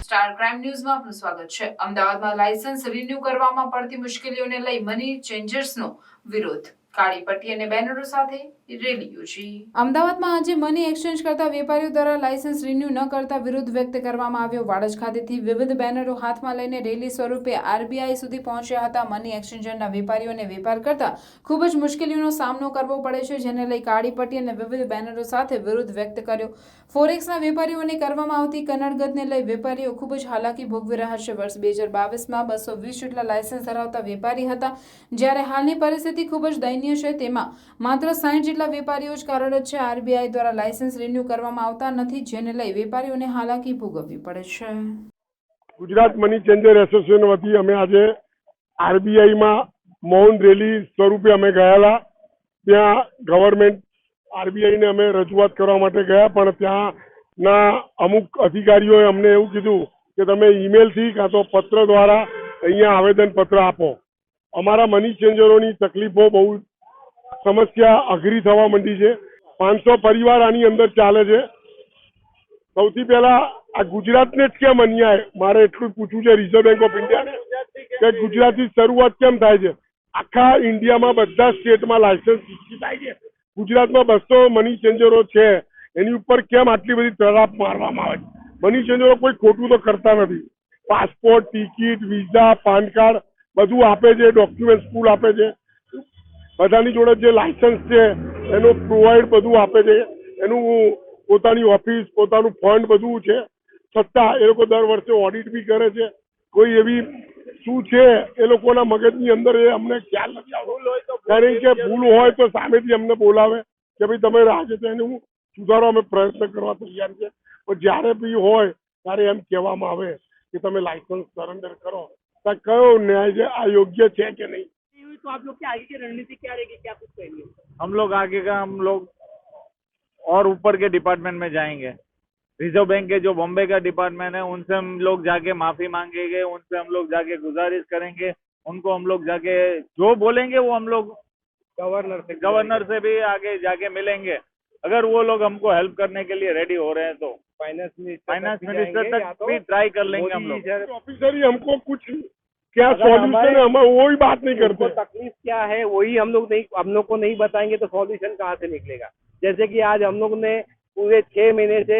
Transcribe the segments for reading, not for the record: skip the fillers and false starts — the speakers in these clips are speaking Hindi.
સ્ટાર ક્રાઇમ ન્યૂઝમાં આપનું સ્વાગત છે. અમદાવાદમાં લાયસન્સ રિન્યુ કરવામાં પડતી મુશ્કેલીઓને લઈ મની ચેન્જર્સનો વિરોધ. કાળી પટ્ટી અને બેનરો સાથે રેલી યોજી. અમદાવાદમાં આજે મની એક્સચેન્જ કરતા વેપારીઓ દ્વારા લાયસન્સ રિન્યુ ન કરતા વિરોધ વ્યક્ત કરવામાં આવ્યો. વાડજ ખાતેથી વિવિધ બેનરો હાથમાં લઈને રેલી સ્વરૂપે આરબીઆઈ સુધી પહોંચ્યા હતા. મની એક્સચેન્જરના વેપારીઓને વેપાર કરતા ખૂબ જ મુશ્કેલીઓનો સામનો કરવો પડે છે, જેને લઈ કાળી પટ્ટી અને વિવિધ બેનરો સાથે વિરોધ વ્યક્ત કર્યો. ફોરેક્સના વેપારીઓને કરવામાં આવતી કનડગતને લઈ વેપારીઓ ખૂબ જ હાલાકી ભોગવી રહ્યા છે. વર્ષ 2022માં 220 જેટલા લાયસન્સ ધરાવતા વેપારી હતા, જ્યારે હાલની પરિસ્થિતિ ખૂબ જ દયનીય છે. તેમાં માત્ર 60 જેટલા વેપારીઓ જ કાર્યરત છે. આરબીઆઈ દ્વારા લાયસન્સ રિન્યુ કરવામાં આવતા નથી, જેને લઈ વેપારીઓને હાલાકી ભોગવવી પડે છે. ગુજરાત મની ચેન્જર એસોસિએશન વતી અમે આજે આરબીઆઈમાં મૌન રેલી સ્વરૂપે અમે ગયેલા. ત્યાં ગવર્મેન્ટ આરબીઆઈને અમે રજૂઆત કરવા માટે ગયા, પણ ત્યાંના અમુક અધિકારીઓએ અમને એવું કીધું કે તમે ઈમેલથી કાં તો પત્ર દ્વારા અહીંયા આવેદનપત્ર આપો. અમારા મની ચેન્જરોની તકલીફો બહુ સમસ્યા અઘરી થવા માંડી છે. 500 પરિવાર આની અંદર ચાલે છે. સૌથી પહેલા આ ગુજરાતને જ કેમ અન્યાય, મારે એટલું પૂછવું છે રિઝર્વ બેંક ઓફ ઇન્ડિયાને કે ગુજરાતથી શરૂઆત કેમ થાય છે? આખા ઇન્ડિયામાં બધા સ્ટેટમાં લાયસન્સ ઇસ્યુ થાય છે. ગુજરાતમાં 200 મની ચેન્જરો છે, એની ઉપર કેમ આટલી બધી તરાપ મારવામાં આવે છે? મની ચેન્જરો કોઈ ખોટું તો કરતા નથી. Passport, ticket, visa, PAN card બધું આપે છે, ડોક્યુમેન્ટ ફૂલ આપે છે. બધાની જોડે જે લાયસન્સ છે એનું પ્રોવાઈડ બધું આપે છે. એનું પોતાની ઓફિસ, પોતાનું ફંડ બધું છે. છતાં એ લોકો દર વર્ષે ઓડિટ બી કરે છે. કોઈ એવી શું છે એ લોકોના મગજની અંદર એ અમને ખ્યાલ નથી આવતો. કારણ કે ભૂલ હોય તો સામેથી અમને બોલાવે કે ભાઈ તમે આજે તો એનું સુધારો અમે પ્રયત્ન કરવા તૈયાર છે. પણ જ્યારે બી હોય ત્યારે એમ કહેવામાં આવે કે તમે લાયસન્સ સરેન્ડર કરો, તો કયો ન્યાય છે? આ યોગ્ય છે કે नहीं? तो आप लोग की आगे की रणनीति क्या रहेगी, क्या कुछ कहेंगे? हम लोग आगे का हम लोग और ऊपर के डिपार्टमेंट में जाएंगे. रिजर्व बैंक के जो बॉम्बे का डिपार्टमेंट है उनसे हम लोग जाके माफी मांगेंगे, उनसे हम लोग जाके गुजारिश करेंगे. उनको हम लोग जाके जो बोलेंगे वो हम लोग गवर्नर से भी आगे जाके मिलेंगे. अगर वो लोग हमको हेल्प करने के लिए रेडी हो रहे हैं तो फाइनेंस मिनिस्टर तक भी ट्राई कर लेंगे हम लोग. ऑफिसर ही हमको कुछ क्या सॉल्यूशन है, हम वही बात नहीं करते. तकलीफ क्या है वही हम लोग को नहीं बताएंगे तो सॉल्यूशन कहाँ से निकलेगा? जैसे कि आज हम लोग ने पूरे 6 महीने से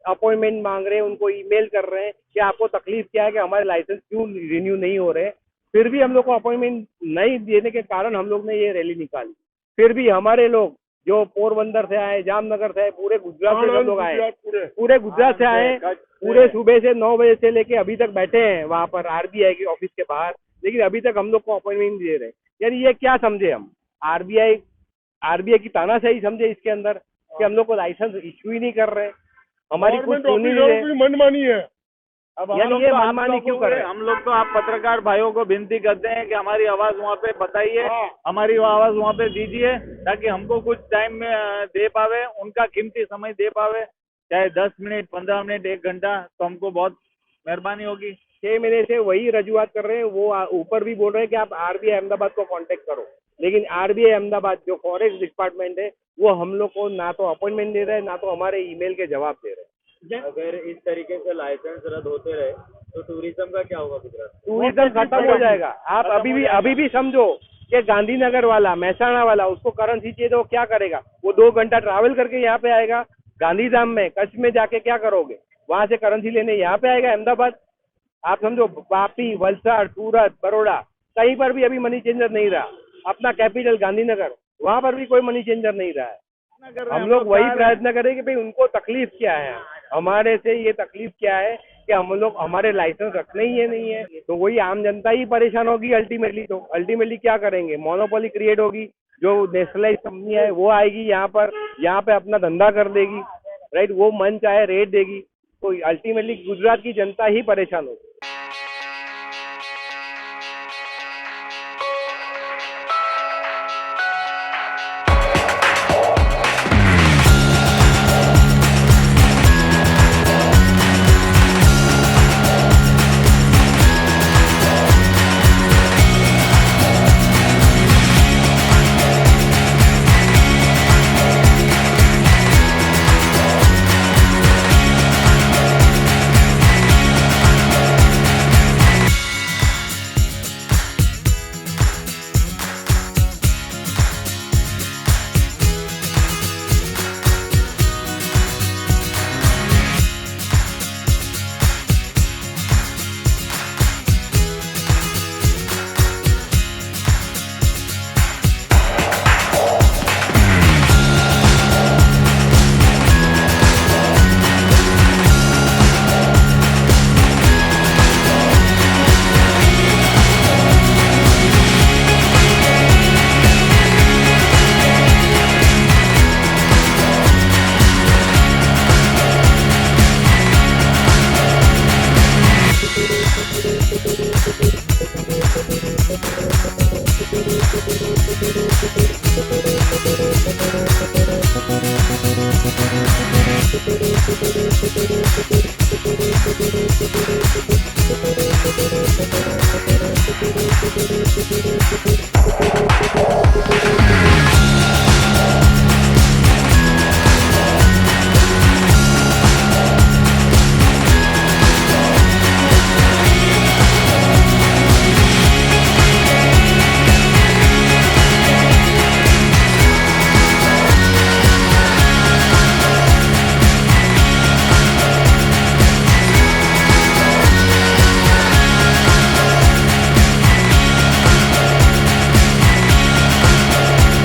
अपॉइंटमेंट मांग रहे हैं, उनको ईमेल कर रहे हैं कि आपको तकलीफ क्या है, कि हमारे लाइसेंस क्यों रिन्यू नहीं हो रहे. फिर भी हम लोग को अपॉइंटमेंट नहीं देने के कारण हम लोग ने ये रैली निकाली. फिर भी हमारे लोग जो पोरबंदर से आए, जामनगर से आए, पूरे गुजरात से लोग आए, पूरे गुजरात से आए, पूरे सुबह से 9 बजे से लेके अभी तक बैठे हैं वहाँ पर आरबीआई के ऑफिस के बाहर, लेकिन अभी तक हम लोग को अपॉइंटमेंट नहीं दे रहे. यार ये क्या समझे हम? आरबीआई की तानाशाही समझे इसके अंदर, कि हम लोग को लाइसेंस इश्यू ही नहीं कर रहे. हमारी कुछ सुनी नहीं है. मनमानी है. अब यार ये मनमानी क्यों कर रहे हैं? हम लोग तो आप पत्रकार भाइयों को विनती करते हैं कि हमारी आवाज वहाँ पे बताइए, हमारी आवाज वहाँ पे दीजिए, ताकि हमको कुछ टाइम में दे पावे, उनका कीमती समय दे पावे, चाहे 10 मिनट, 15 मिनट, 1 घंटा, तो हमको बहुत मेहरबानी होगी. 6 महीने से वही रजूआत कर रहे हैं. वो ऊपर भी बोल रहे हैं कि आप आरबीआई अहमदाबाद को कांटेक्ट करो, लेकिन आरबीआई अहमदाबाद जो फॉरेक्स डिपार्टमेंट है वो हम लोग को ना तो अपॉइंटमेंट दे रहे हैं, ना तो हमारे ईमेल के जवाब दे रहे हैं. अगर इस तरीके से लाइसेंस रद्द होते रहे तो टूरिज्म का क्या होगा गुजरात? टूरिज्म खत्म हो जाएगा. आप अभी भी समझो कि गांधीनगर वाला, महसाणा वाला, उसको करेंसी चाहिए तो क्या करेगा? वो 2 घंटा ट्रैवल करके यहाँ पे आएगा. गांधीधाम में, कच्छ में जाके क्या करोगे? वहां से करेंसी लेने यहाँ पे आएगा अहमदाबाद. आप समझो वापी, वलसाड़, सूरत, बड़ौदा, कहीं पर भी अभी मनी चेंजर नहीं रहा. अपना कैपिटल गांधीनगर, वहां पर भी कोई मनी चेंजर नहीं रहा है. हम लोग वही प्रयत्न करें कि भाई उनको तकलीफ क्या है, हमारे से ये तकलीफ क्या है कि हम लोग हमारे लाइसेंस रखने ही नहीं है. तो वही आम जनता ही परेशान होगी अल्टीमेटली. तो अल्टीमेटली क्या करेंगे? मोनोपोली क्रिएट होगी. जो नेशनलाइज कंपनी है वो आएगी यहाँ पे अपना धंधा कर देगी, राइट. वो मन चाहे रेट देगी. तो अल्टीमेटली गुजरात की जनता ही परेशान होगी.